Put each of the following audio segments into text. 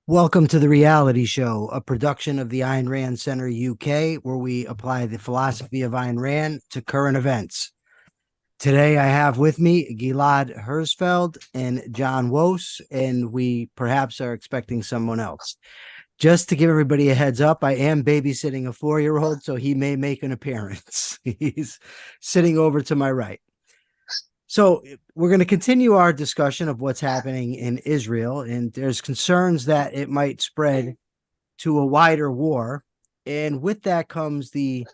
Welcome to the Reality Show, a production of the Ayn Rand Center UK, where we apply the philosophy of Ayn Rand to current events. Today, I have with me Gilad Herzfeld and John Wos, and we perhaps are expecting someone else. Just to give everybody a heads up, I am babysitting a 4-year-old, so he may make an appearance. He's sitting over to my right. So we're going to continue our discussion of what's happening in Israel, and there's concerns that it might spread to a wider war. And with that comes the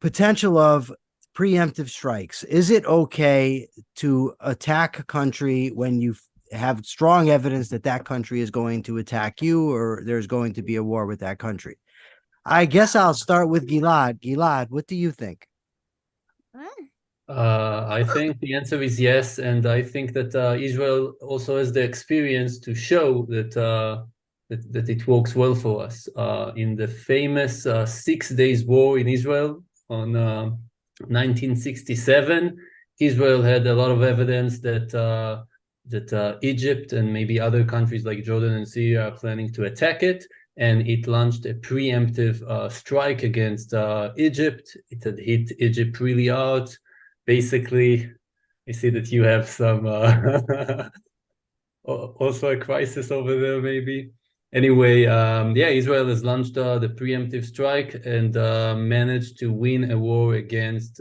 potential of preemptive strikes. Is it okay to attack a country when you have strong evidence that that country is going to attack you, or there's going to be a war with that country? I guess I'll start with Gilad. Gilad, what do you think? I think the answer is yes, and I think that Israel also has the experience to show that it works well for us. In the famous 6 Days War in Israel on 1967, Israel had a lot of evidence that Egypt and maybe other countries like Jordan and Syria are planning to attack it, and it launched a preemptive strike against Egypt. It had hit Egypt really hard. Basically, I see that you have some also a crisis over there, maybe. Anyway, yeah, Israel has launched the preemptive strike and managed to win a war against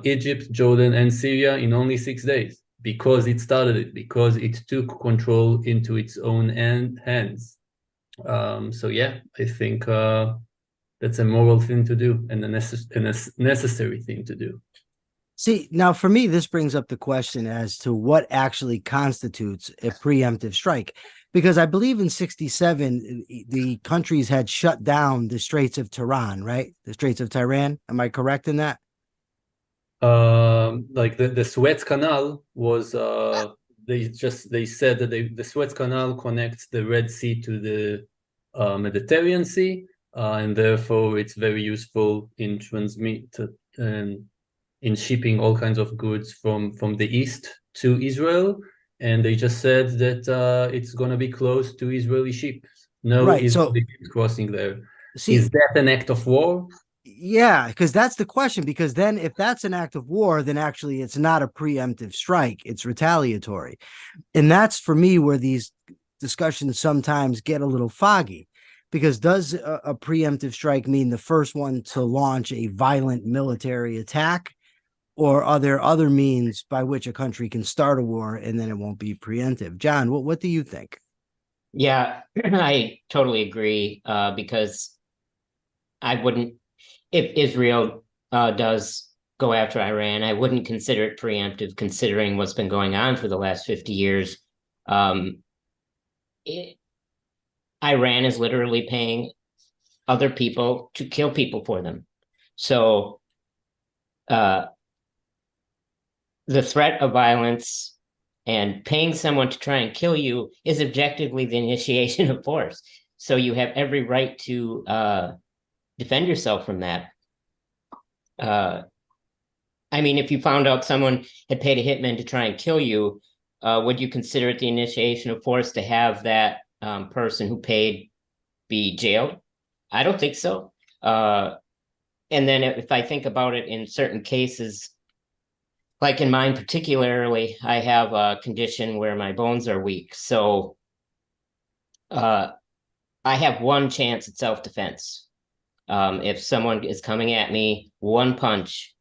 Egypt, Jordan, and Syria in only 6 days because it started it, because it took control into its own hands. So yeah, I think that's a moral thing to do and a necessary thing to do. See, now for me, this brings up the question as to what actually constitutes a preemptive strike. Because I believe in 67, the countries had shut down the Straits of Tiran, right? The Straits of Tiran. Am I correct in that? Like the Suez Canal was, they said that the Suez Canal connects the Red Sea to the Mediterranean Sea, and therefore it's very useful in in shipping all kinds of goods from the east to Israel. And they just said that it's going to be close to Israeli ships. No Right. Israeli So, ships crossing there. see, Is that an act of war? yeah, because that's the question. Because then if that's an act of war, then actually it's not a preemptive strike, it's retaliatory. And that's for me where these discussions sometimes get a little foggy. Because does a preemptive strike mean the first one to launch a violent military attack? Or are there other means by which a country can start a war and then it won't be preemptive? John, what do you think? Yeah, I totally agree because I wouldn't, if Israel does go after Iran, I wouldn't consider it preemptive considering what's been going on for the last 50 years. Iran is literally paying other people to kill people for them. So the threat of violence and paying someone to try and kill you is objectively the initiation of force. So you have every right to defend yourself from that. I mean, if you found out someone had paid a hitman to try and kill you, would you consider it the initiation of force to have that person who paid be jailed? I don't think so. And then if I think about it in certain cases, like in mine particularly, I have a condition where my bones are weak. So I have one chance at self-defense. If someone is coming at me, one punch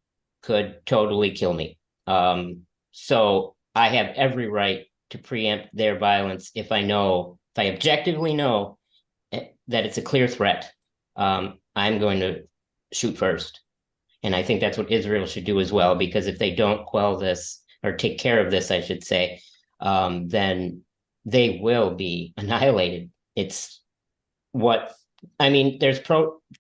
could totally kill me. So I have every right to preempt their violence if I objectively know that it's a clear threat. I'm going to shoot first. And I think that's what Israel should do as well, because if they don't quell this or take care of this, I should say, then they will be annihilated. It's what, I mean, there's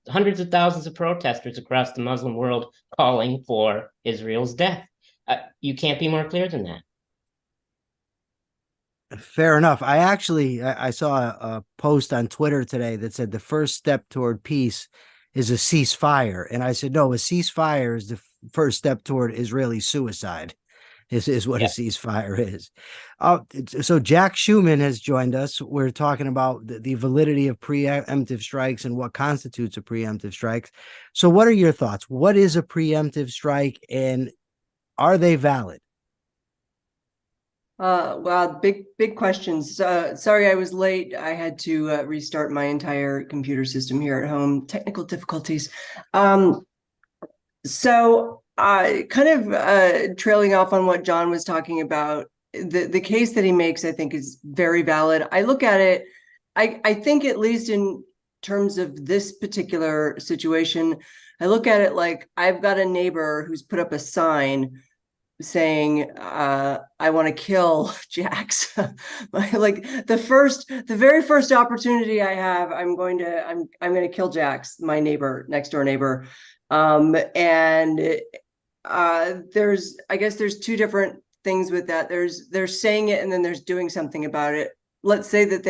hundreds of thousands of protesters across the Muslim world calling for Israel's death. You can't be more clear than that. Fair enough. I saw a post on Twitter today that said the first step toward peace is a ceasefire. And I said, no, a ceasefire is the first step toward Israeli suicide. is what Yeah. a ceasefire is. So Jack Schumann has joined us. We're talking about the validity of preemptive strikes and what constitutes a preemptive strike. So what are your thoughts? What is a preemptive strike, and are they valid? Wow, big questions. Sorry I was late. I had to restart my entire computer system here at home. Technical difficulties. So kind of trailing off on what John was talking about, the case that he makes, I think, is very valid. I look at it, I think, at least in terms of this particular situation, I look at it like I've got a neighbor who's put up a sign saying, I want to kill Jax. Like the very first opportunity I have, I'm going to kill Jax, my neighbor, next door neighbor. And I guess there's two different things with that. They're saying it and then there's doing something about it. Let's say that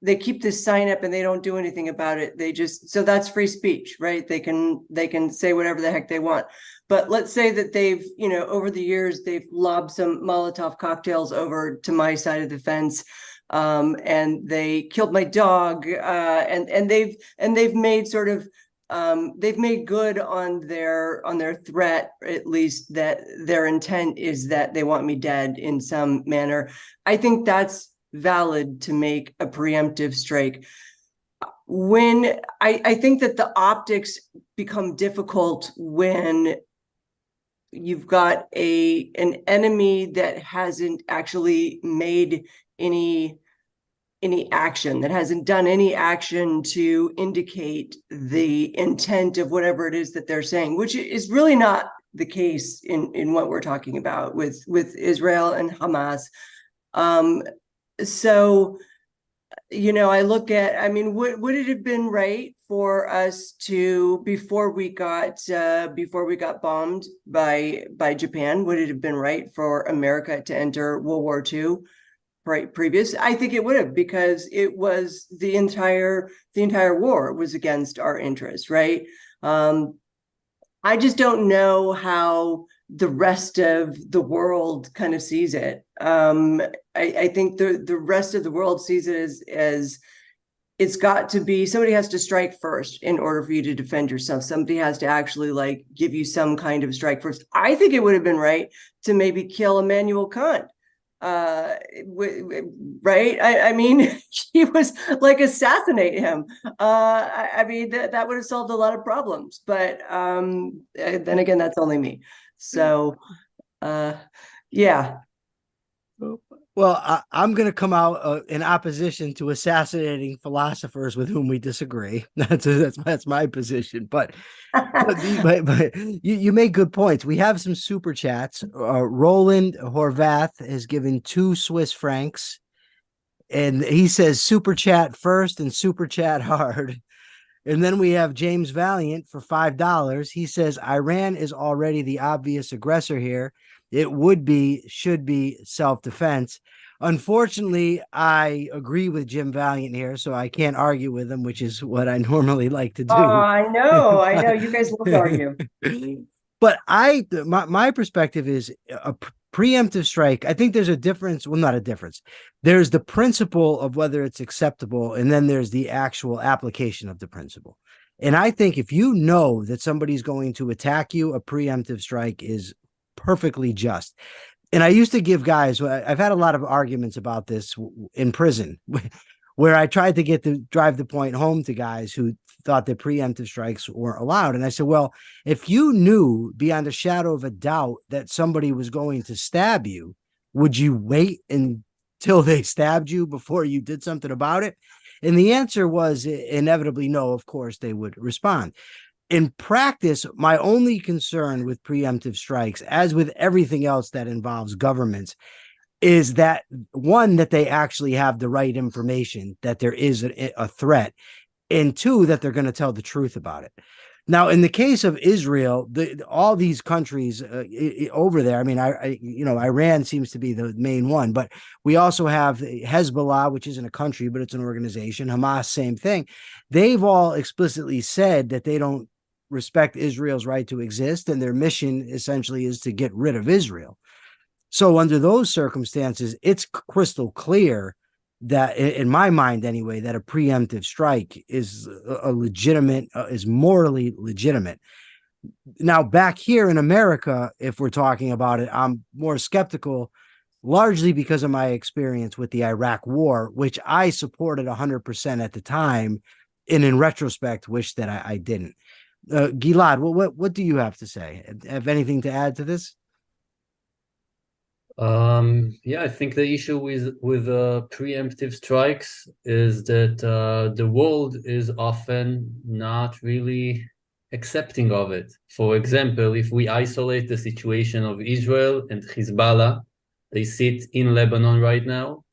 they keep this sign up and they don't do anything about it. So that's free speech, right? They can say whatever the heck they want. But let's say that they've, over the years, they've lobbed some Molotov cocktails over to my side of the fence, and they killed my dog, and they've made sort of, they've made good on their threat, at least that their intent is that they want me dead in some manner. I think that's valid to make a preemptive strike. When I think that the optics become difficult when you've got an enemy that hasn't actually made any action, that hasn't done any action to indicate the intent of whatever it is that they're saying, which is really not the case in what we're talking about with Israel and Hamas. So, I look at, would it have been right for us to, before we got bombed by Japan, would it have been right for America to enter World War II? Right, previous? I think it would have, because it was the entire war was against our interests, right? I just don't know how the rest of the world kind of sees it. I think the rest of the world sees it as it's got to be, somebody has to strike first in order for you to defend yourself. Somebody has to actually give you some kind of strike first. I think it would have been right to maybe kill Immanuel Kant. Right? He was assassinate him. That would have solved a lot of problems, but then again, that's only me. So yeah. Well, I'm going to come out in opposition to assassinating philosophers with whom we disagree. That's my position. But you make good points. We have some super chats. Roland Horvath has given 2 Swiss francs, and he says super chat first and super chat hard. And then we have James Valiant for $5. He says Iran is already the obvious aggressor here. It should be self-defense. Unfortunately, I agree with Jim Valiant here, so I can't argue with him, which is what I normally like to do. Oh, I know. You guys love to argue. But my perspective is a preemptive strike. I think there's a difference. Well, not a difference. There's the principle of whether it's acceptable, and then there's the actual application of the principle. And I think if you know that somebody's going to attack you, a preemptive strike is perfectly just. And I used to give guys, I've had a lot of arguments about this in prison, where I tried to drive the point home to guys who thought that preemptive strikes weren't allowed. And I said, well, if you knew beyond a shadow of a doubt that somebody was going to stab you, would you wait until they stabbed you before you did something about it? And the answer was inevitably no, of course they would respond. In practice, my only concern with preemptive strikes, as with everything else that involves governments, is that, one, that they actually have the right information, that there is a threat, and 2, that they're going to tell the truth about it. Now, in the case of Israel, all these countries over there, Iran seems to be the main one, but we also have Hezbollah, which isn't a country, but it's an organization. Hamas, same thing. They've all explicitly said that they don't respect Israel's right to exist, and their mission essentially is to get rid of Israel. So under those circumstances, it's crystal clear that, in my mind anyway, that a preemptive strike is a legitimate, is morally legitimate. Now, back here in America, if we're talking about it, I'm more skeptical, largely because of my experience with the Iraq War, which I supported 100% at the time, and in retrospect, wish that I didn't. Gilad, what do you have to say? Have anything to add to this? Yeah, I think the issue with preemptive strikes is that the world is often not really accepting of it. For example, if we isolate the situation of Israel and Hezbollah, they sit in Lebanon right now,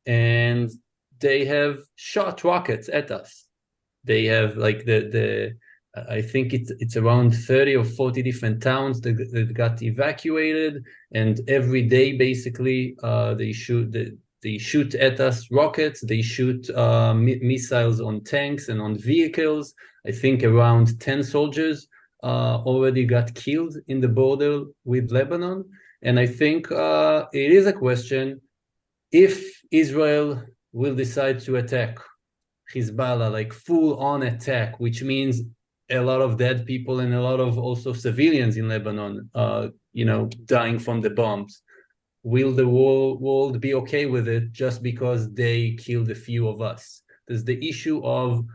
and they have shot rockets at us. They have like I think it's around 30 or 40 different towns that got evacuated, and every day basically they shoot at us rockets, they shoot missiles on tanks and on vehicles. I think around 10 soldiers already got killed in the border with Lebanon. And I think it is a question if Israel will decide to attack Hezbollah, like full-on attack, which means a lot of dead people and a lot of also civilians in Lebanon, dying from the bombs. Will the world be okay with it just because they killed a few of us? There's the issue of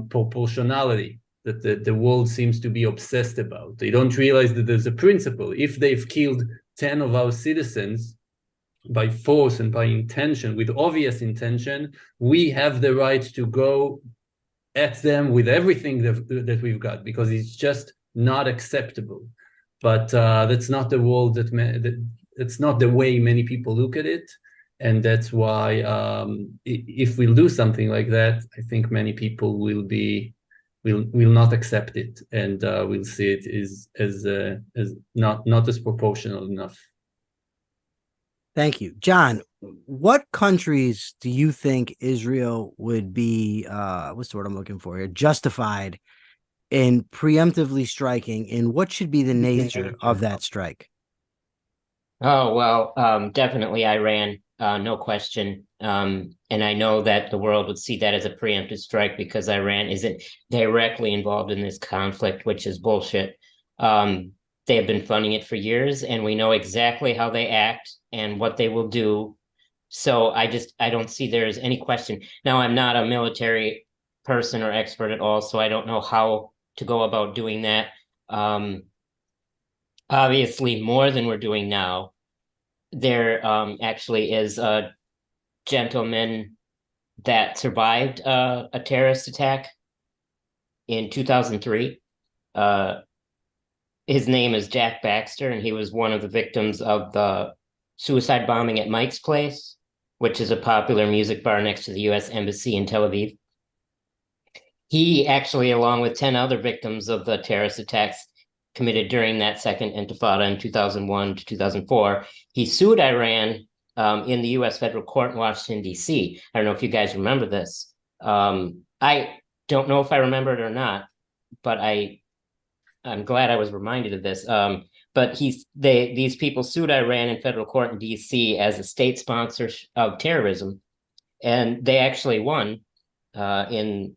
proportionality that the world seems to be obsessed about. They don't realize that there's a principle. If they've killed 10 of our citizens by force and by intention, with obvious intention, we have the right to go at them with everything that we've got, because it's just not acceptable. But that's not the world that's not the way many people look at it. And that's why if we'll do something like that, I think many people will not accept it, and will see it as not as proportional enough. Thank you. John, what countries do you think Israel would be, what's the word I'm looking for here, justified in preemptively striking, and what should be the nature of that strike? Oh, well, definitely Iran, no question. And I know that the world would see that as a preemptive strike because Iran isn't directly involved in this conflict, which is bullshit. They have been funding it for years, and we know exactly how they act and what they will do. So I don't see there's any question. Now, I'm not a military person or expert at all, so I don't know how to go about doing that. Obviously, more than we're doing now. There actually is a gentleman that survived a terrorist attack in 2003. His name is Jack Baxter, and he was one of the victims of the suicide bombing at Mike's Place, which is a popular music bar next to the U.S. Embassy in Tel Aviv. He actually, along with 10 other victims of the terrorist attacks committed during that second intifada in 2001 to 2004, he sued Iran in the U.S. federal court in Washington, D.C. I don't know if you guys remember this. I don't know if I remember it or not, but I'm glad I was reminded of this. But these people sued Iran in federal court in D.C. as a state sponsor of terrorism, and they actually won in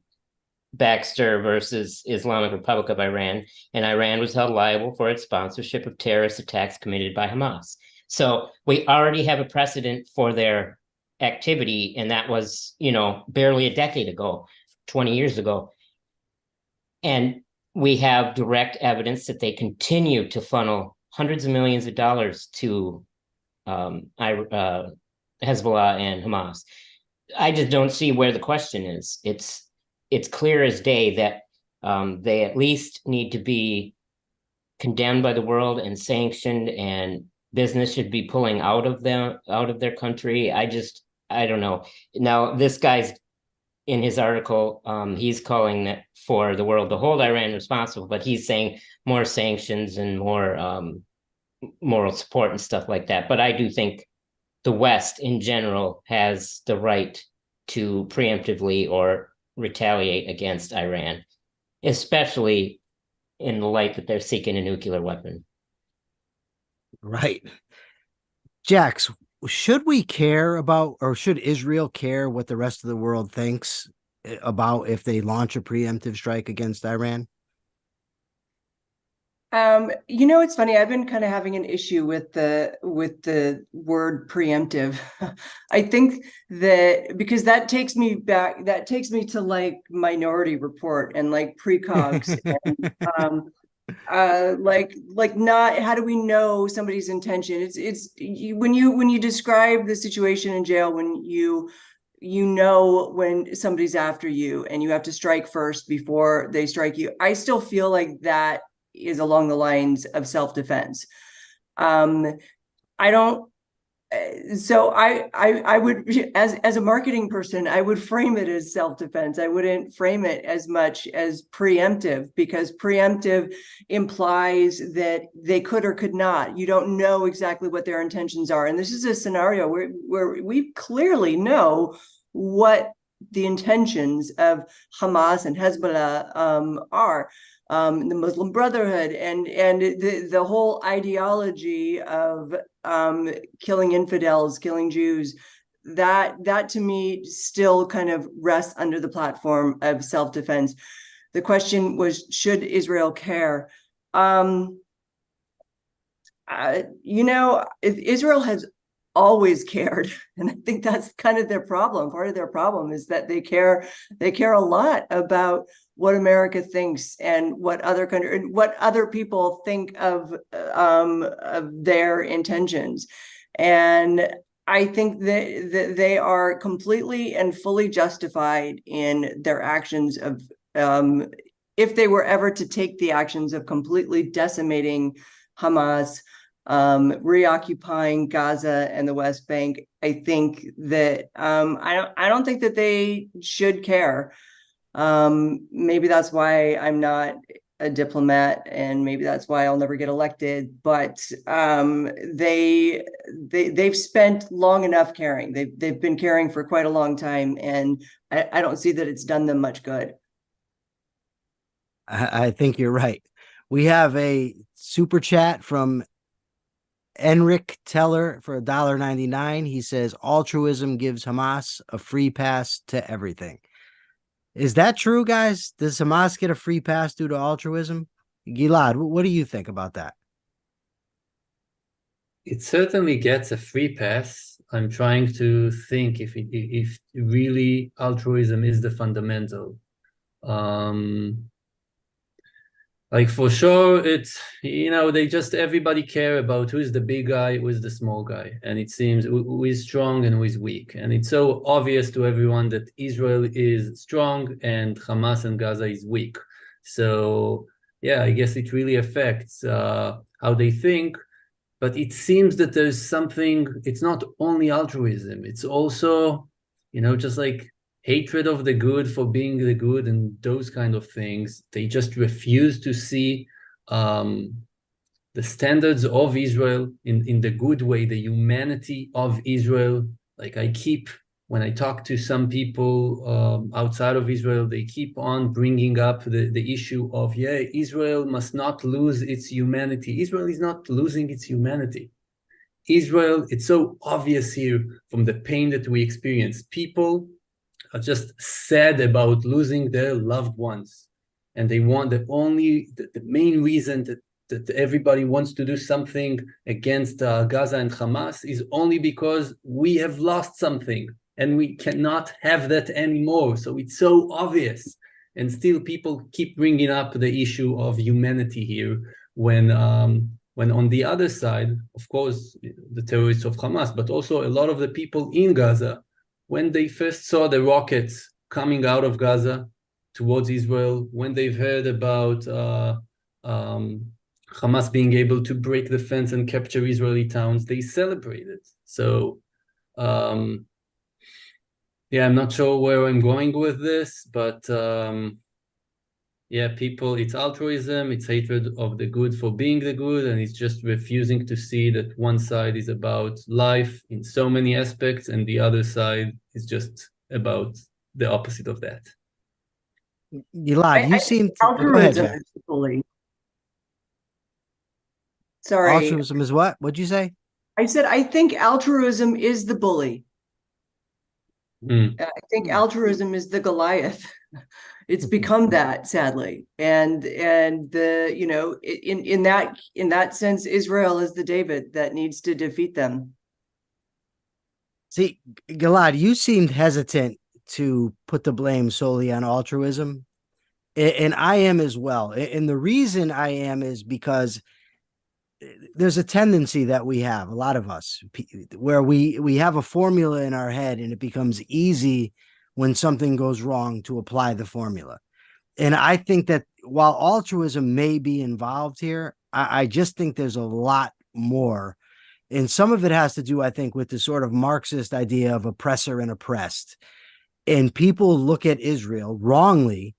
Baxter versus Islamic Republic of Iran, and Iran was held liable for its sponsorship of terrorist attacks committed by Hamas. So we already have a precedent for their activity, and that was, barely a decade ago, 20 years ago. And we have direct evidence that they continue to funnel hundreds of millions of dollars to Hezbollah and Hamas. I just don't see where the question is. It's clear as day that they at least need to be condemned by the world and sanctioned, and business should be pulling out of their country. I don't know. Now, this guy's in his article, he's calling it for the world to hold Iran responsible, but he's saying more sanctions and more moral support and stuff like that. But I do think the West in general has the right to preemptively or retaliate against Iran, especially in the light that they're seeking a nuclear weapon. Right. Jax, should we care about, or should Israel care what the rest of the world thinks about if they launch a preemptive strike against Iran? It's funny. I've been kind of having an issue with the word preemptive. I think that because that takes me back, that takes me to like Minority Report and like precogs and like not, how do we know somebody's intention? When you describe the situation in jail, when you know when somebody's after you and you have to strike first before they strike you. I still feel like that is along the lines of self-defense. I don't so I would, as a marketing person, I would frame it as self-defense. I wouldn't frame it as much as preemptive, because preemptive implies that they could or could not. You don't know exactly what their intentions are. And this is a scenario where we clearly know what the intentions of Hamas and Hezbollah are. The Muslim Brotherhood and the whole ideology of killing infidels, killing Jews, that to me still kind of rests under the platform of self-defense. The question was, should Israel care? Israel has always cared, and I think that's kind of their problem. Part of their problem is that they care a lot about what America thinks and what other country and what other people think of their intentions. And I think that they are completely and fully justified in their actions of if they were ever to take the actions of completely decimating Hamas, reoccupying Gaza and the West Bank. I think that I don't think that they should care. Maybe that's why I'm not a diplomat, and maybe that's why I'll never get elected. But they've spent long enough caring. They've been caring for quite a long time, and I don't see that it's done them much good. I think you're right. We have a super chat from Enric Teller for $1.99. He says, altruism gives Hamas a free pass to everything. Is that true, guys? Does Hamas get a free pass due to altruism? Gilad, what do you think about that? It certainly gets a free pass. I'm trying to think if really altruism is the fundamental. Like for sure, it's, they just, everybody care about who's the big guy, who's the small guy. And it seems who is strong and who is weak. And it's so obvious to everyone that Israel is strong and Hamas and Gaza is weak. So yeah, I guess it really affects how they think. But it seems that there's something, it's not only altruism, it's also, just like hatred of the good for being the good and those kind of things. They just refuse to see the standards of Israel in the good way, the humanity of Israel. Like when I talk to some people outside of Israel, they keep on bringing up the issue of, Israel must not lose its humanity. Israel is not losing its humanity. Israel, it's so obvious here from the pain that we experience. People are just sad about losing their loved ones. And they want the main reason that everybody wants to do something against Gaza and Hamas is only because we have lost something and we cannot have that anymore. So it's so obvious. And still people keep bringing up the issue of humanity here when on the other side, of course, the terrorists of Hamas, but also a lot of the people in Gaza, when they first saw the rockets coming out of Gaza towards Israel, when they've heard about Hamas being able to break the fence and capture Israeli towns, they celebrated. So, I'm not sure where I'm going with this, but people, it's altruism, it's hatred of the good for being the good, and it's just refusing to see that one side is about life in so many aspects, and the other side is just about the opposite of that. Gilad, you seem to... Go ahead, Jack. Sorry. Altruism is what? What'd you say? I said, I think altruism is the bully. Mm. I think altruism is the Goliath. It's become that, sadly. And the, you know, in that sense, Israel is the David that needs to defeat them. See, Gilad, you seemed hesitant to put the blame solely on altruism, and I am as well. And the reason I am is because there's a tendency that we have, a lot of us, where we have a formula in our head, and it becomes easy when something goes wrong to apply the formula. And I think that while altruism may be involved here, I just think there's a lot more. And some of it has to do, I think, with the sort of Marxist idea of oppressor and oppressed. And people look at Israel wrongly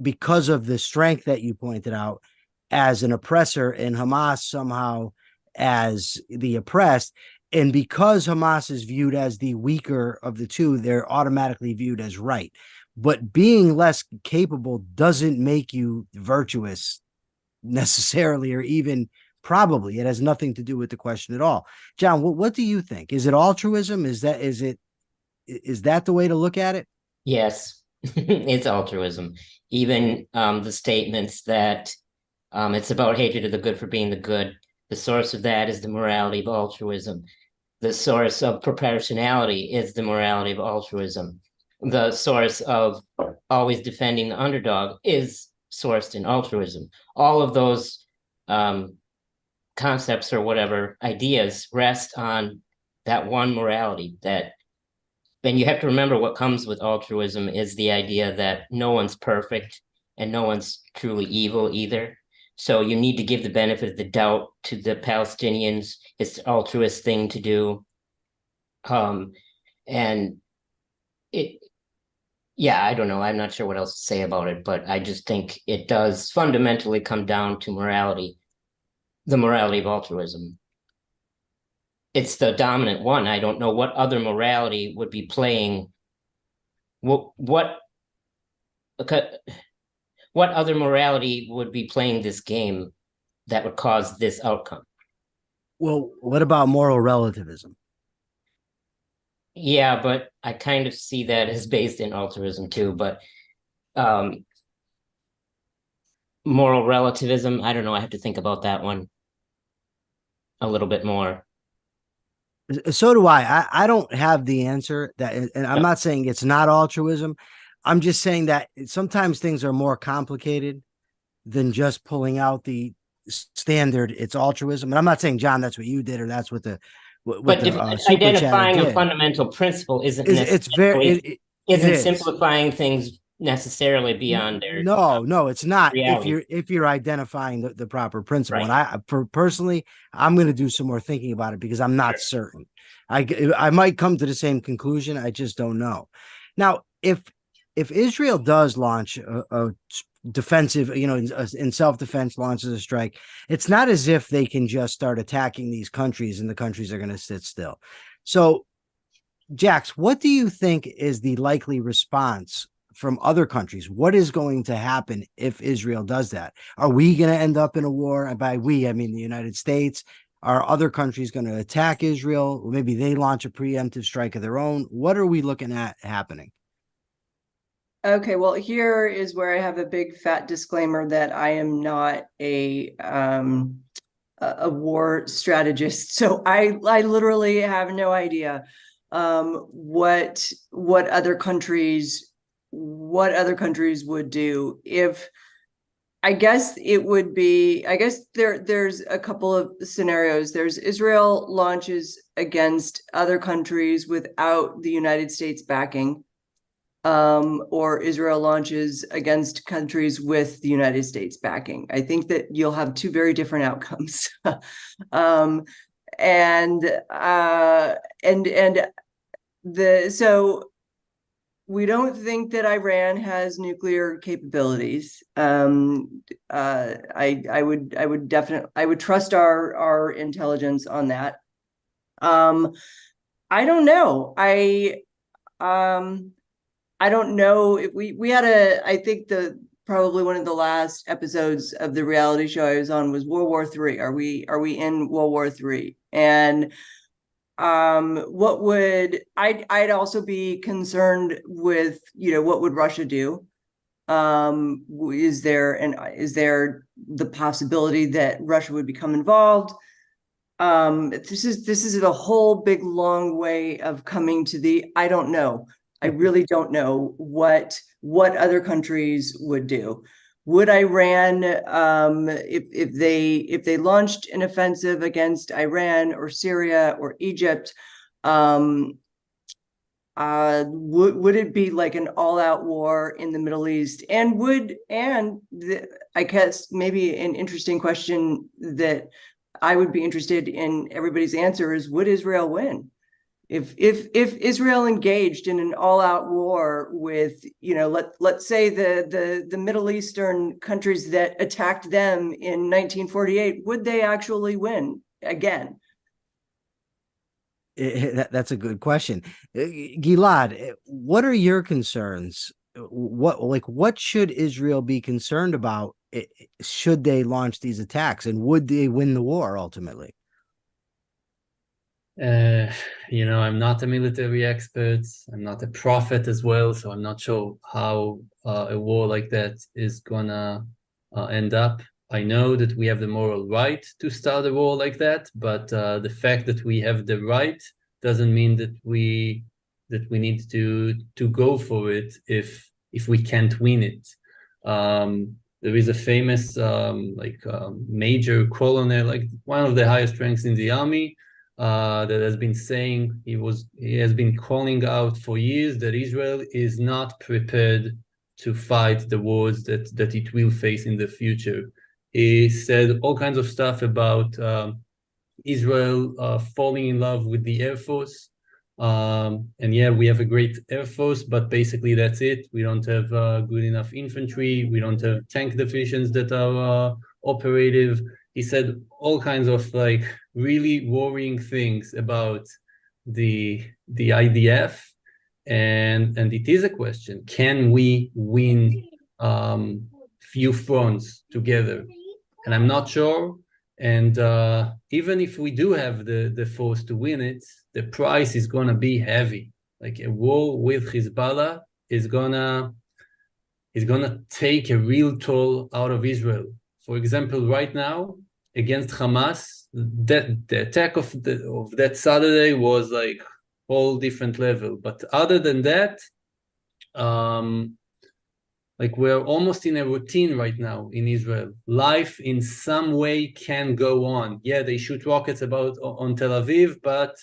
because of the strength that you pointed out as an oppressor, and Hamas somehow as the oppressed. And because Hamas is viewed as the weaker of the two, they're automatically viewed as right. But being less capable doesn't make you virtuous necessarily, or even probably. It has nothing to do with the question at all. John, what do you think? Is it altruism? Is that the way to look at it? Yes, it's altruism. Even the statements that it's about hatred of the good for being the good. The source of that is the morality of altruism. The source of proportionality is the morality of altruism. The source of always defending the underdog is sourced in altruism. All of those concepts or whatever ideas rest on that one morality. That, and you have to remember, what comes with altruism is the idea that no one's perfect and no one's truly evil either. So you need to give the benefit of the doubt to the Palestinians. It's the altruist thing to do. And it, yeah, I don't know. I'm not sure what else to say about it, but I just think it does fundamentally come down to morality, the morality of altruism. It's the dominant one. I don't know what other morality would be playing. What other morality would be playing this game that would cause this outcome? Well, what about moral relativism? Yeah, but I kind of see that as based in altruism too. But moral relativism, I don't know. I have to think about that one a little bit more. So do I don't have the answer that, and I'm not saying it's not altruism. I'm just saying that sometimes things are more complicated than just pulling out the standard. It's altruism. And I'm not saying, John, that's what you did, or that's what the super identifying chatter a did. fundamental principle isn't It's very isn't is. simplifying things necessarily beyond their No, it's not. reality. If you're identifying the proper principle, Right. and personally, I'm going to do some more thinking about it because I'm not certain. I might come to the same conclusion. I just don't know. Now, if Israel does launch a defensive, in self-defense, launches a strike, it's not as if they can just start attacking these countries and the countries are going to sit still. So, Jax, what do you think is the likely response from other countries? What is going to happen if Israel does that? Are we going to end up in a war? And by we, I mean the United States. Are other countries going to attack Israel? Or maybe they launch a preemptive strike of their own. What are we looking at happening? Okay, well, here is where I have a big fat disclaimer that I am not a war strategist. So I literally have no idea what other countries would do. If I guess it would be, I guess there's a couple of scenarios. There's Israel launches against other countries without the United States backing, or Israel launches against countries with the United States backing. I think that you'll have two very different outcomes. So we don't think that Iran has nuclear capabilities. I would definitely trust our intelligence on that. I don't know. I don't know if we had I think the probably one of the last episodes of the reality show I was on was World War III. Are we in World War III? And what would I'd also be concerned with, what would Russia do? Is there the possibility that Russia would become involved? This is a whole big long way of coming to the I don't know. I really don't know what other countries would do. Would Iran, if they launched an offensive against Iran or Syria or Egypt, would it be like an all-out war in the Middle East? And I guess maybe an interesting question that I would be interested in everybody's answer is, would Israel win? If Israel engaged in an all-out war with, let's say the Middle Eastern countries that attacked them in 1948, would they actually win again? That's a good question. Gilad, what are your concerns? What should Israel be concerned about should they launch these attacks, and would they win the war ultimately? I'm not a military expert. I'm not a prophet as well, so I'm not sure how a war like that is gonna end up. I know that we have the moral right to start a war like that, but the fact that we have the right doesn't mean that we need to go for it if we can't win it. There is a famous major colonel, like one of the highest ranks in the army, that has been saying he has been calling out for years that Israel is not prepared to fight the wars that it will face in the future. He said all kinds of stuff about Israel falling in love with the Air Force. And yeah, we have a great Air Force, but basically that's it. We don't have good enough infantry. We don't have tank divisions that are operative. He said all kinds of really worrying things about the IDF, and it is a question: can we win few fronts together? And I'm not sure. And even if we do have the force to win it, the price is gonna be heavy. Like a war with Hezbollah is gonna take a real toll out of Israel. For example, right now, against Hamas, the attack of that Saturday was like whole different level. But other than that, we're almost in a routine right now in Israel. Life in some way can go on. Yeah, they shoot rockets on Tel Aviv, but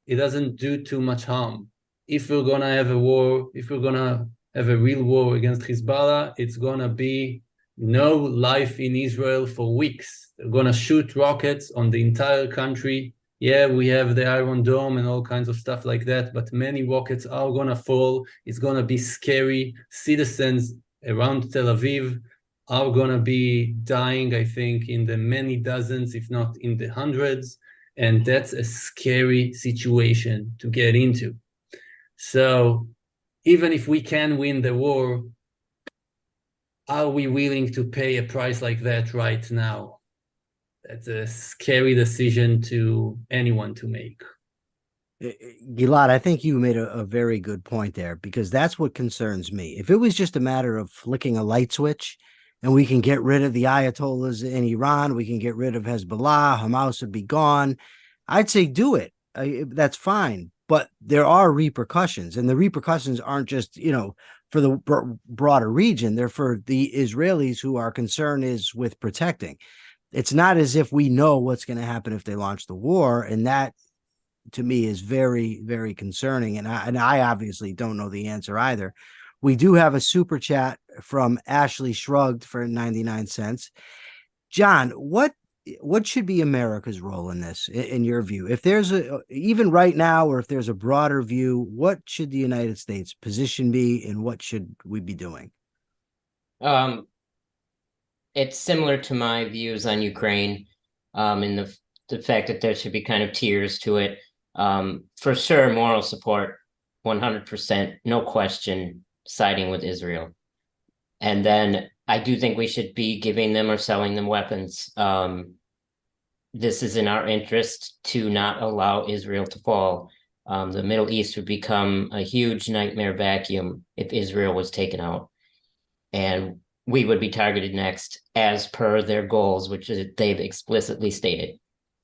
it doesn't do too much harm. If we're gonna have a war, if we're gonna have a real war against Hezbollah, it's gonna be no life in Israel for weeks. They're gonna shoot rockets on the entire country. Yeah, we have the Iron Dome and all kinds of stuff like that, but many rockets are gonna fall. It's gonna be scary. Citizens around Tel Aviv are gonna be dying, I think, in the many dozens, if not in the hundreds. And that's a scary situation to get into. So even if we can win the war, are we willing to pay a price like that right now? That's a scary decision to anyone to make. Gilad, I think you made a very good point there, because that's what concerns me. If it was just a matter of flicking a light switch and we can get rid of the Ayatollahs in Iran, we can get rid of Hezbollah, Hamas would be gone, I'd say do it. That's fine. But there are repercussions, and the repercussions aren't just, for the broader region. They're for the Israelis who our concern is with protecting. It's not as if we know what's going to happen if they launch the war, and that to me is very, very concerning. And I obviously don't know the answer either. We do have a super chat from Ashley Shrugged for 99 cents. John, what should be America's role in this, in your view? If there's even right now, or if there's a broader view, what should the United States position be, and what should we be doing? It's similar to my views on Ukraine, in the fact that there should be kind of tiers to it. For sure, moral support, 100%, no question, siding with Israel. And then I do think we should be giving them or selling them weapons. This is in our interest to not allow Israel to fall. The Middle East would become a huge nightmare vacuum if Israel was taken out. And we would be targeted next as per their goals, which they've explicitly stated.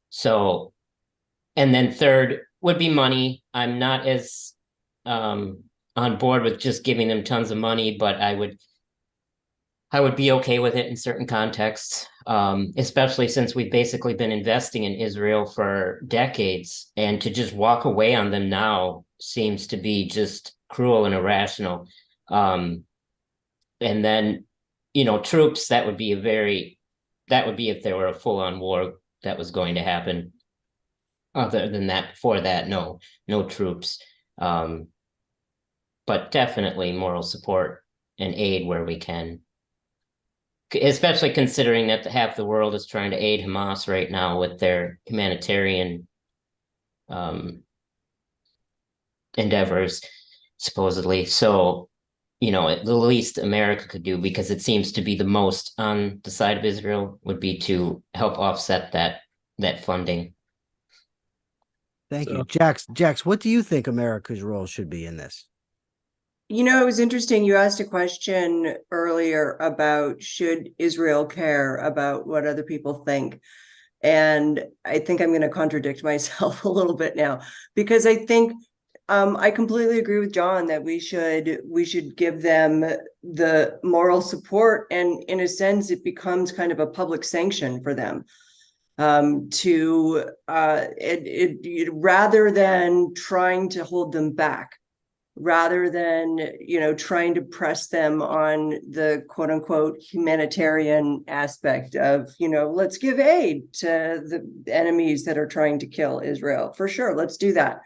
So, and then third would be money. I'm not as on board with just giving them tons of money, but I would be okay with it in certain contexts, especially since we've basically been investing in Israel for decades, and to just walk away on them now seems to be just cruel and irrational. And then, troops, that would be if there were a full-on war that was going to happen. Other than that, no troops. But definitely moral support and aid where we can. Especially considering that half the world is trying to aid Hamas right now with their humanitarian endeavors, supposedly. So, the least America could do, because it seems to be the most on the side of Israel, would be to help offset that funding. Thank you. Jax, what do you think America's role should be in this? It was interesting. You asked a question earlier about should Israel care about what other people think? And I think I'm going to contradict myself a little bit now, because I think I completely agree with John that we should give them the moral support, and in a sense, it becomes kind of a public sanction for them rather than trying to hold them back, rather than trying to press them on the quote unquote humanitarian aspect of let's give aid to the enemies that are trying to kill Israel. For sure, let's do that.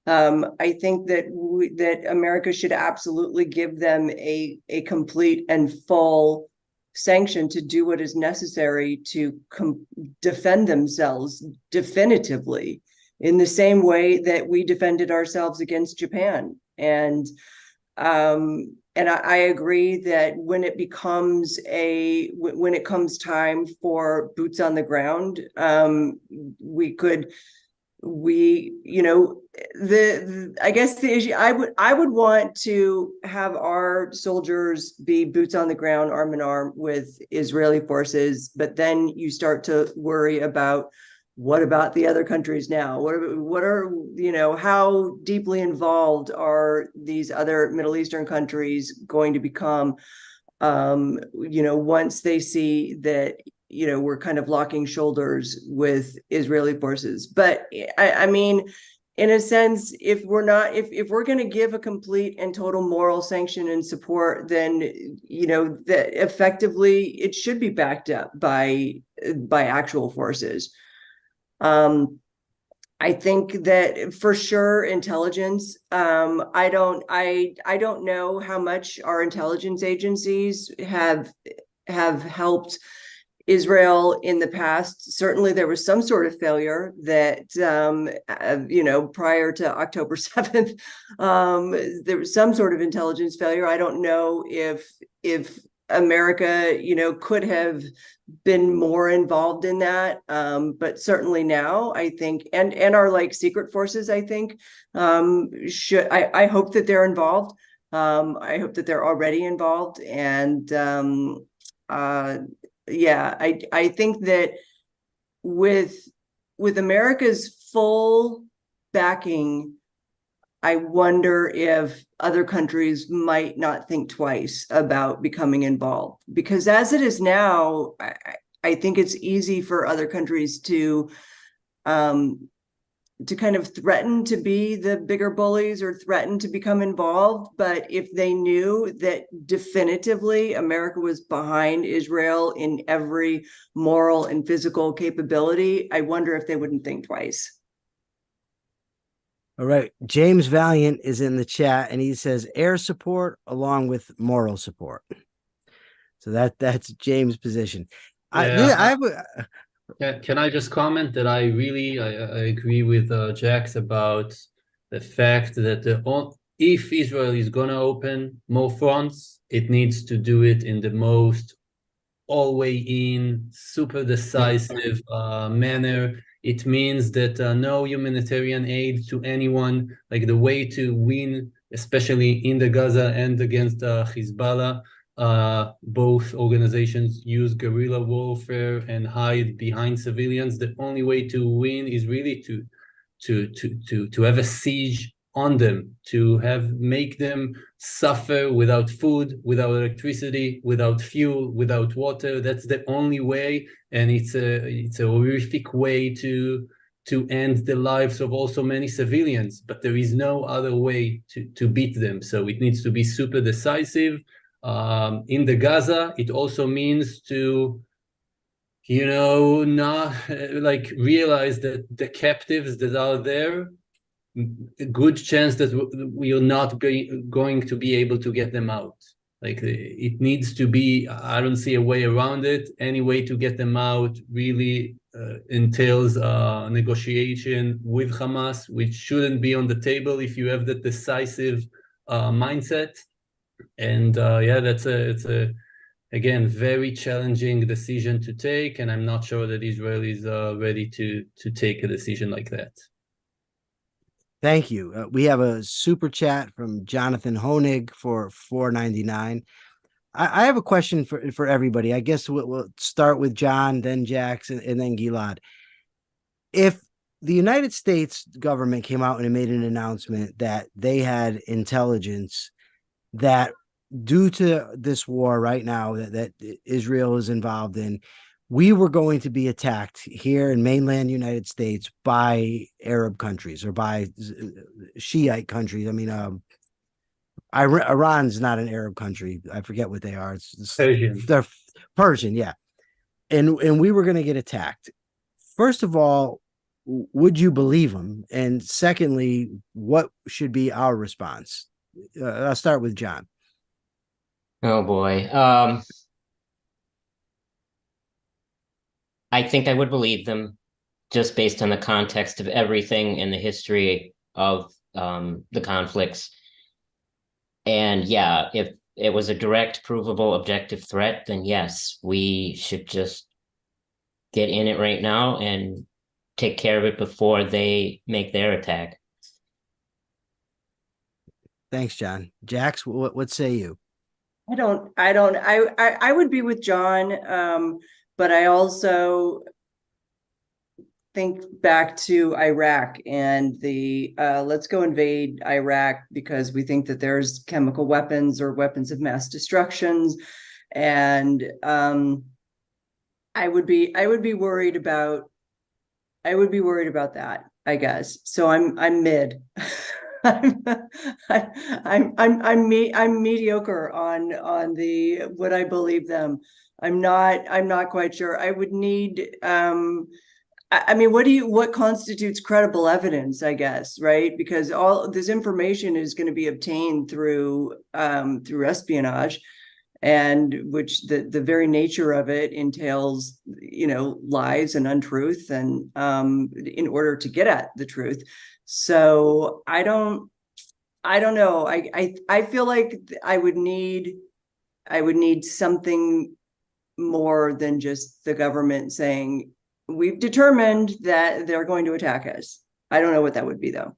I think that America should absolutely give them a complete and full sanction to do what is necessary to defend themselves definitively, in the same way that we defended ourselves against Japan. And I agree that when it comes time for boots on the ground, I guess the issue, I would want to have our soldiers be boots on the ground, arm in arm with Israeli forces, but then you start to worry about, what about the other countries now? What are how deeply involved are these other Middle Eastern countries going to become, once they see that we're kind of locking shoulders with Israeli forces? But I mean, in a sense, if we're going to give a complete and total moral sanction and support, then that effectively it should be backed up by actual forces. I think that for sure intelligence. I don't know how much our intelligence agencies have helped Israel in the past. Certainly there was some sort of failure that, prior to October 7th, there was some sort of intelligence failure. I don't know if America, could have been more involved in that. But certainly now, I think, and our secret forces, I think, I hope that they're involved. I hope that they're already involved. And I think that with America's full backing, I wonder if other countries might not think twice about becoming involved, because as it is now, I think it's easy for other countries to kind of threaten to be the bigger bullies or threaten to become involved. But if they knew that definitively America was behind Israel in every moral and physical capability, I wonder if they wouldn't think twice. All right. James Valiant is in the chat and he says air support along with moral support. So that's James' position. Yeah. Can I just comment that I agree with Jax about the fact that if Israel is going to open more fronts, it needs to do it in the most all-way in, super decisive manner. It means that no humanitarian aid to anyone. Like the way to win, especially in the Gaza and against Hezbollah, both organizations use guerrilla warfare and hide behind civilians. The only way to win is really to have a siege on them, to make them suffer without food, without electricity, without fuel, without water. That's the only way, and it's a horrific way to end the lives of also many civilians. But there is no other way to beat them. So it needs to be super decisive. In the Gaza, it also means to not like realize that the captives that are there, a good chance that we are not going to be able to get them out. Like it needs to be, I don't see a way around it. Any way to get them out really entails negotiation with Hamas, which shouldn't be on the table if you have that decisive mindset. And it's a again, very challenging decision to take, and I'm not sure that Israel is ready to take a decision like that. Thank you. We have a super chat from Jonathan Honig for $4.99. I have a question for everybody. I guess we'll start with John, then Jax, and then Gilad. If the United States government came out and made an announcement that they had intelligence that due to this war right now that Israel is involved in, we were going to be attacked here in mainland United States by Arab countries or by Shiite countries. I mean, Iran's not an Arab country. I forget what they are. It's Persian. They're Persian, yeah. And we were going to get attacked. First of all, would you believe them? And secondly, what should be our response? I'll start with John. Oh boy. I think I would believe them just based on the context of everything and the history of the conflicts. And yeah, if it was a direct, provable, objective threat, then yes, we should just get in it right now and take care of it before they make their attack. Thanks, John. Jax, what say you? I would be with John, but I also think back to Iraq and the let's go invade Iraq because we think that there's chemical weapons or weapons of mass destructions, and I would be worried about that, I guess. So I'm mid. I'm mediocre on the would I believe them. I'm not quite sure. I would need I mean, what constitutes credible evidence, I guess, right? Because all this information is going to be obtained through espionage, and which the very nature of it entails, lies and untruth, and in order to get at the truth. So I don't know. I feel like I would need something more than just the government saying, we've determined that they're going to attack us. I don't know what that would be, though.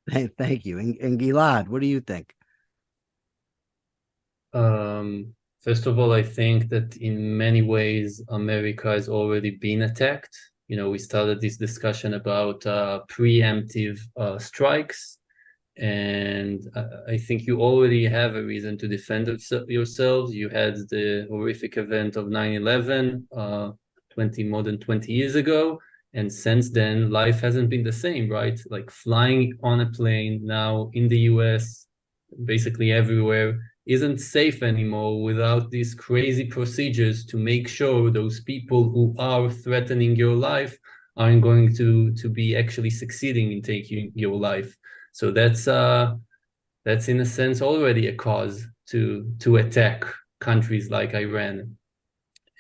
Thank you. And Gilad, what do you think? First of all, I think that in many ways, America has already been attacked. We started this discussion about preemptive strikes, and I think you already have a reason to defend yourselves. You had the horrific event of 9/11 more than 20 years ago, and since then, life hasn't been the same, right? Like flying on a plane now in the US, basically everywhere, isn't safe anymore without these crazy procedures to make sure those people who are threatening your life aren't going to be actually succeeding in taking your life. So that's in a sense already a cause to attack countries like Iran.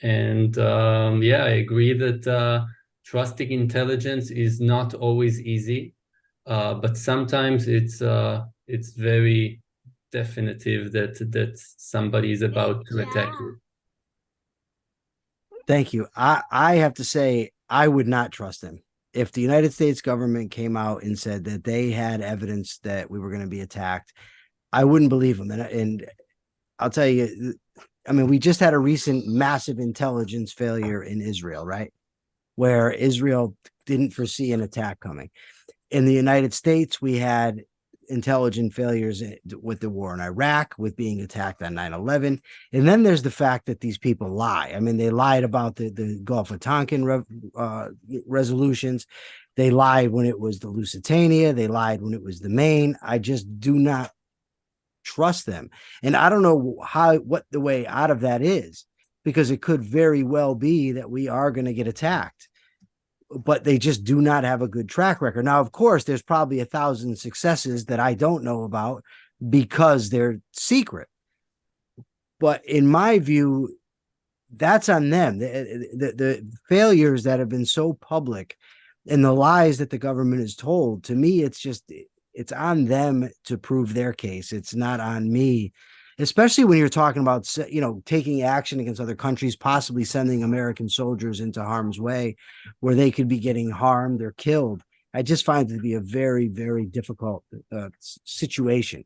And I agree that trusting intelligence is not always easy. but sometimes it's very definitive that somebody is about to attack you. Thank you. I have to say, I would not trust them. If the United States government came out and said that they had evidence that we were going to be attacked, I wouldn't believe them. And I'll tell you, I mean, we just had a recent massive intelligence failure in Israel, right? Where Israel didn't foresee an attack coming. In the United States, we had intelligent failures with the war in Iraq, with being attacked on 9/11. And then there's the fact that these people lie. I mean, they lied about the Gulf of Tonkin resolutions. They lied when it was the Lusitania. They lied when it was the Maine. I just do not trust them. And I don't know what the way out of that is, because it could very well be that we are going to get attacked, but they just do not have a good track record. Now, of course, there's probably 1,000 successes that I don't know about because they're secret. But in my view, that's on them. The failures that have been so public and the lies that the government is told, to me, it's on them to prove their case. It's not on me, especially when you're talking about, taking action against other countries, possibly sending American soldiers into harm's way where they could be getting harmed or killed. I just find it to be a very, very difficult situation.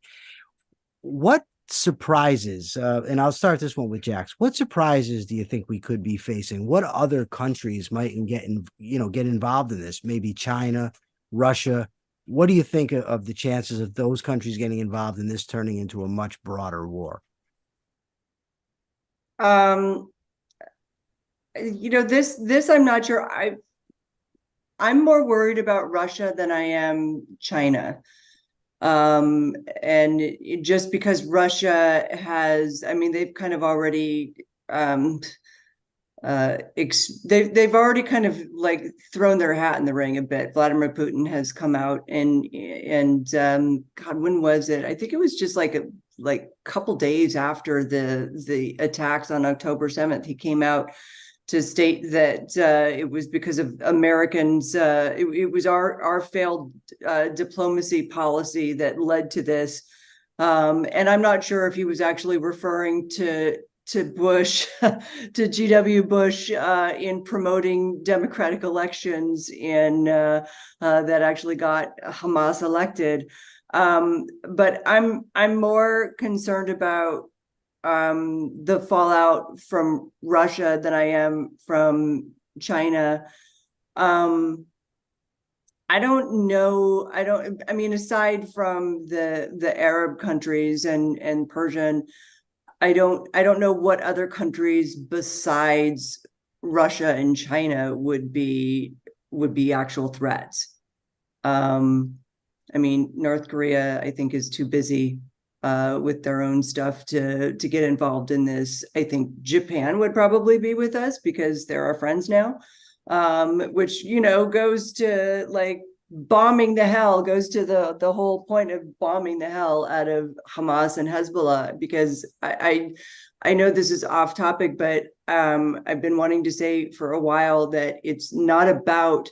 What surprises, and I'll start this one with Jax, what surprises do you think we could be facing? What other countries might get involved in this? Maybe China, Russia. What do you think of the chances of those countries getting involved in this turning into a much broader war? This I'm not sure. I'm more worried about Russia than I am China. And just because Russia has, they've kind of already they've already kind of like thrown their hat in the ring a bit. Vladimir Putin has come out and God, when was it? I think it was just like a couple days after the attacks on October 7th. He came out to state that it was because of Americans. It was our failed diplomacy policy that led to this. And I'm not sure if he was actually referring to Bush, to G.W. Bush in promoting democratic elections that actually got Hamas elected. But I'm more concerned about the fallout from Russia than I am from China. I don't know. Aside from the Arab countries and Persian, I don't know what other countries besides Russia and China would be actual threats. North Korea, I think, is too busy with their own stuff to get involved in this. I think Japan would probably be with us because they're our friends now, which, goes to like bombing the hell, goes to the whole point of bombing the hell out of Hamas and Hezbollah, because I know this is off topic, but I've been wanting to say for a while that it's not about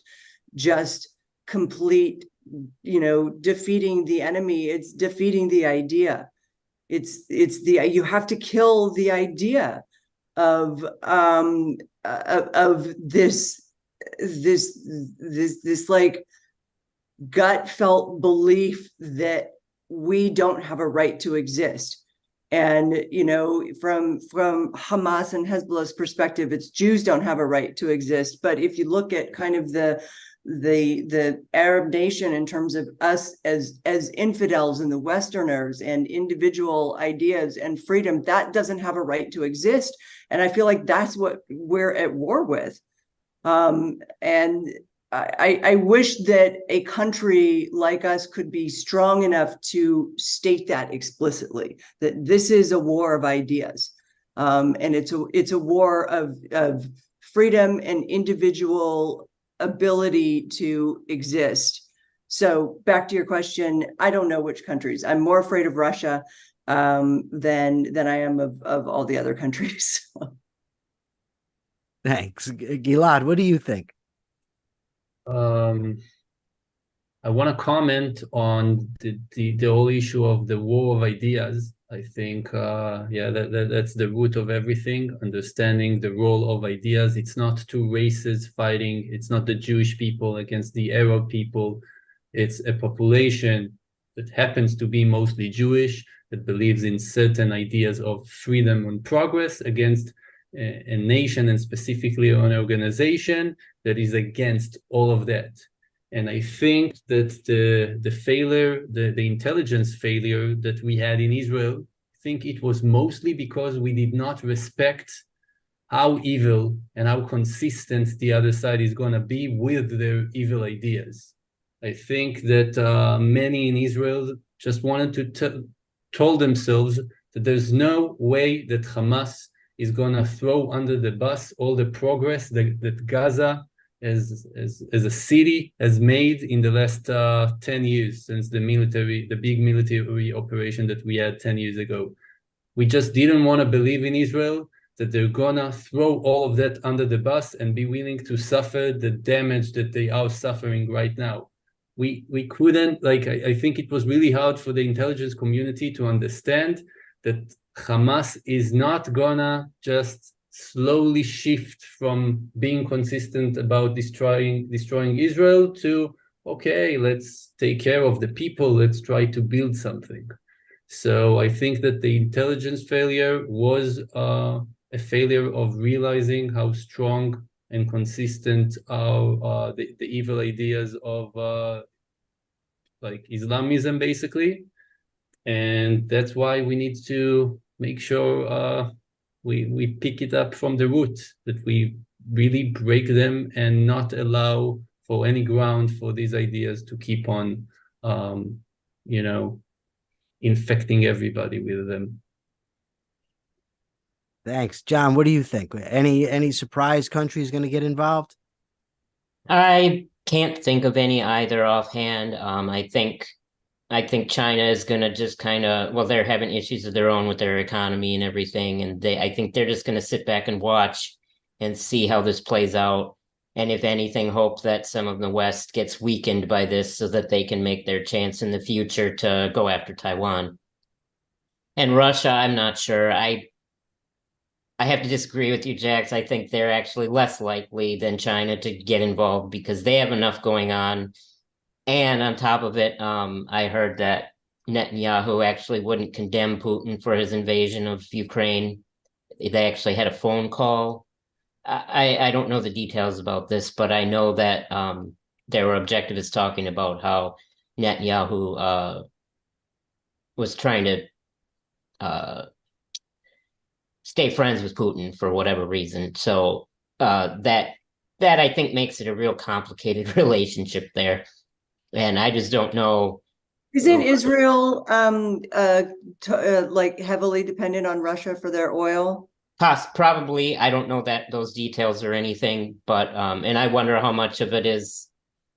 just complete, defeating the enemy. It's defeating the idea. You have to kill the idea of this like gut felt belief that we don't have a right to exist. And, from Hamas and Hezbollah's perspective, it's Jews don't have a right to exist. But if you look at kind of the Arab nation in terms of us as infidels and the Westerners and individual ideas and freedom, that doesn't have a right to exist. And I feel like that's what we're at war with. And I wish that a country like us could be strong enough to state that explicitly, that this is a war of ideas. And it's a war of freedom and individual ability to exist. So back to your question, I don't know which countries. I'm more afraid of Russia than I am of all the other countries. Thanks. Gilad, what do you think? I want to comment on the whole issue of the war of ideas. I think, that's the root of everything, understanding the role of ideas. It's not two races fighting. It's not the Jewish people against the Arab people. It's a population that happens to be mostly Jewish, that believes in certain ideas of freedom and progress against a nation, and specifically an organization that is against all of that. And I think that the failure, the intelligence failure that we had in Israel, I think it was mostly because we did not respect how evil and how consistent the other side is going to be with their evil ideas. I think that many in Israel just wanted to told themselves that there's no way that Hamas is going to throw under the bus all the progress that Gaza as a city has made in the last 10 years since the big military operation that we had 10 years ago. We just didn't want to believe in Israel that they're gonna throw all of that under the bus and be willing to suffer the damage that they are suffering right now. We couldn't, I think it was really hard for the intelligence community to understand that Hamas is not gonna just slowly shift from being consistent about destroying Israel to, okay, let's take care of the people, let's try to build something. So I think that the intelligence failure was a failure of realizing how strong and consistent are the evil ideas of Islamism, basically. And that's why we need to make sure we pick it up from the root, that we really break them and not allow for any ground for these ideas to keep on, infecting everybody with them. Thanks. John, what do you think? Any surprise countries going to get involved? I can't think of any either offhand. I think China is going to just kind of, well, they're having issues of their own with their economy and everything. And I think they're just going to sit back and watch and see how this plays out. And if anything, hope that some of the West gets weakened by this so that they can make their chance in the future to go after Taiwan. And Russia, I'm not sure. I have to disagree with you, Jax. I think they're actually less likely than China to get involved because they have enough going on. And on top of it, I heard that Netanyahu actually wouldn't condemn Putin for his invasion of Ukraine. They actually had a phone call. I don't know the details about this, but I know that there were objectivists talking about how Netanyahu was trying to stay friends with Putin for whatever reason. So that I think makes it a real complicated relationship there. And I just don't know. Isn't Israel heavily dependent on Russia for their oil? Probably. I don't know those details or anything, but and I wonder how much of it is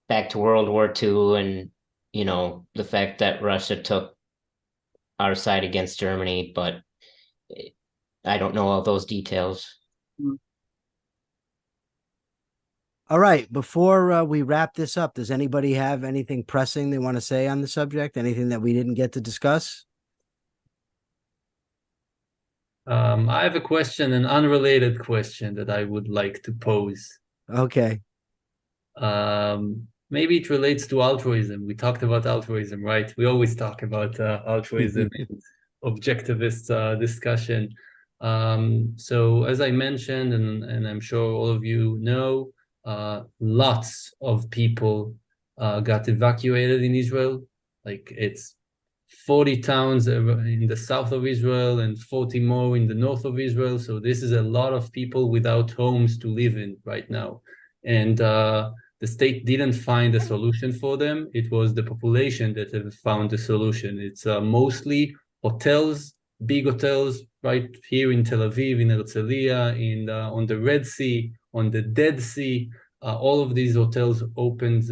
back to World War II and the fact that Russia took our side against Germany, but I don't know all those details. All right. Before we wrap this up, does anybody have anything pressing they want to say on the subject? Anything that we didn't get to discuss? I have a question, an unrelated question that I would like to pose. Okay. Maybe it relates to altruism. We talked about altruism, right? We always talk about altruism in objectivist discussion. So as I mentioned, and I'm sure all of you know, lots of people got evacuated in Israel. Like it's 40 towns in the south of Israel and 40 more in the north of Israel. So this is a lot of people without homes to live in right now. And the state didn't find a solution for them. It was the population that have found the solution. It's mostly hotels, big hotels right here in Tel Aviv, in Herzliya, on the Red Sea, on the Dead Sea. All of these hotels opened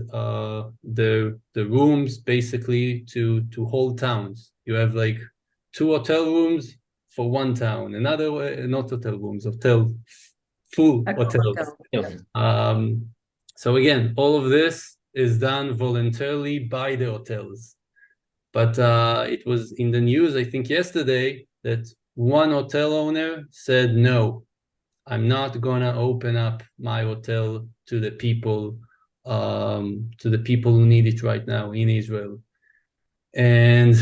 the rooms basically to whole towns. You have like 2 hotel rooms for one town, another not hotel rooms, full hotels. Yeah. So again, all of this is done voluntarily by the hotels. But it was in the news, I think yesterday, that one hotel owner said, no, I'm not gonna open up my hotel to the people who need it right now in Israel. And,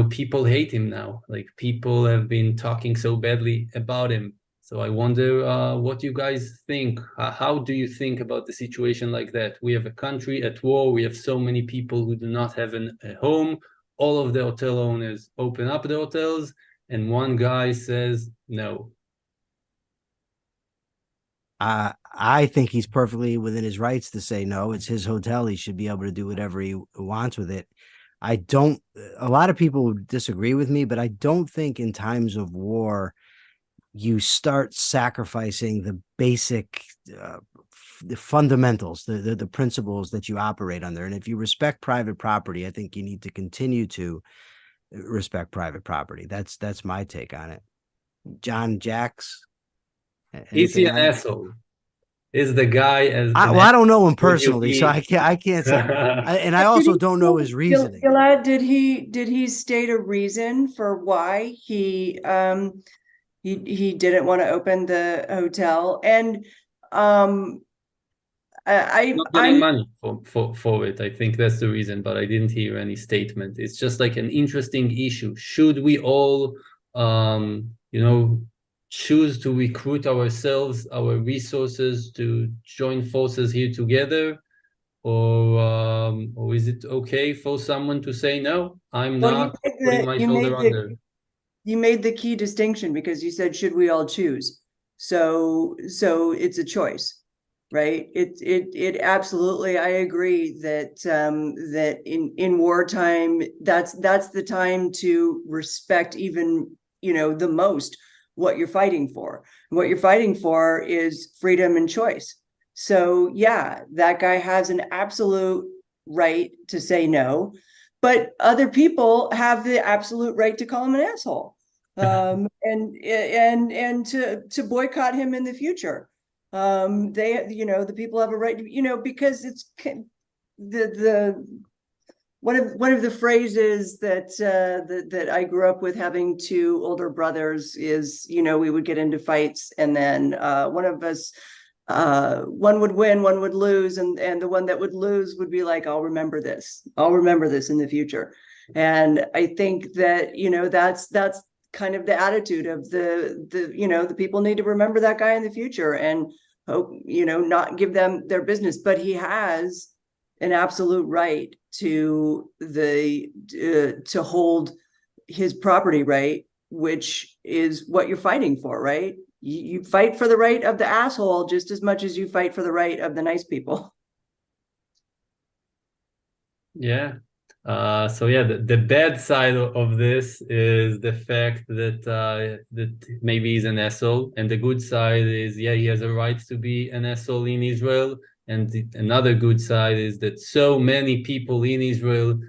people hate him now. Like, people have been talking so badly about him. So I wonder what you guys think. How do you think about the situation like that? We have a country at war. We have so many people who do not have a home. All of the hotel owners open up the hotels, and one guy says no. I think he's perfectly within his rights to say no. It's his hotel. He should be able to do whatever he wants with it. A lot of people disagree with me, but I don't think in times of war, you start sacrificing the basic the fundamentals, the principles that you operate under. And if you respect private property, I think you need to continue to respect private property. That's my take on it. John Jacks. Is he an asshole? Is the guy I don't know him personally, so I can't say. And I also don't know his reasoning. Gilad, did he state a reason for why he didn't want to open the hotel? And I'm not getting money for it. I think that's the reason, but I didn't hear any statement. It's just like an interesting issue. Should we all choose to recruit ourselves, our resources, to join forces here together, or is it okay for someone to say no? I'm not putting my shoulder under. You made the key distinction because you said, should we all choose? So it's a choice, right? It absolutely, I agree that that in wartime, that's the time to respect even, the most what you're fighting for. What you're fighting for is freedom and choice. So yeah, that guy has an absolute right to say no, but other people have the absolute right to call him an asshole, and to boycott him in the future. The people have a right to, because it's the one of the phrases that I grew up with, having two older brothers, is, we would get into fights, and then one of us, one would win, one would lose, and the one that would lose would be like, I'll remember this in the future. And I think that, that's kind of the attitude of the people need to remember that guy in the future, and hope, not give them their business, but he has an absolute right to hold his property right, which is what you're fighting for, right? You fight for the right of the asshole just as much as you fight for the right of the nice people. Yeah. The bad side of this is the fact that maybe he's an asshole, and the good side is, he has a right to be an asshole in Israel. And another good side is that so many people in Israel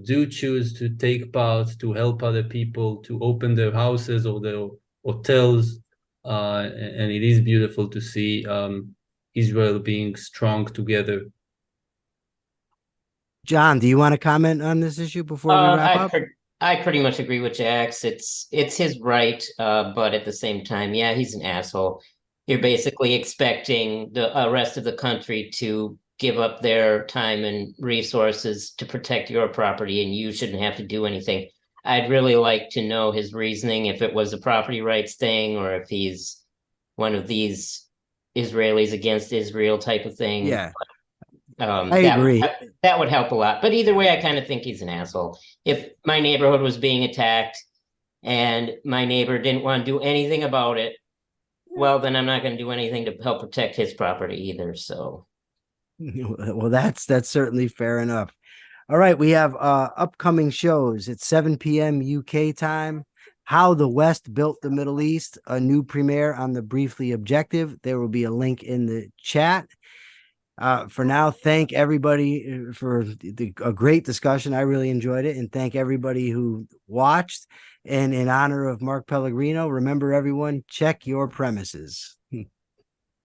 do choose to take part, to help other people, to open their houses or their hotels. And it is beautiful to see Israel being strong together. John, do you want to comment on this issue before we wrap up? I pretty much agree with Jax. It's his right, but at the same time, he's an asshole. You're basically expecting the rest of the country to give up their time and resources to protect your property, and you shouldn't have to do anything. I'd really like to know his reasoning, if it was a property rights thing, or if he's one of these Israelis against Israel type of thing. Yeah, I agree. That would help a lot. But either way, I kind of think he's an asshole. If my neighborhood was being attacked and my neighbor didn't want to do anything about it, well, then I'm not going to do anything to help protect his property either. So, well, that's certainly fair enough. All right, we have upcoming shows at 7 p.m. UK time. How the West Built the Middle East, a new premiere on the Briefly Objective. There will be a link in the chat. For now, thank everybody for a great discussion. I really enjoyed it, and thank everybody who watched. And in honor of Mark Pellegrino, remember everyone, check your premises.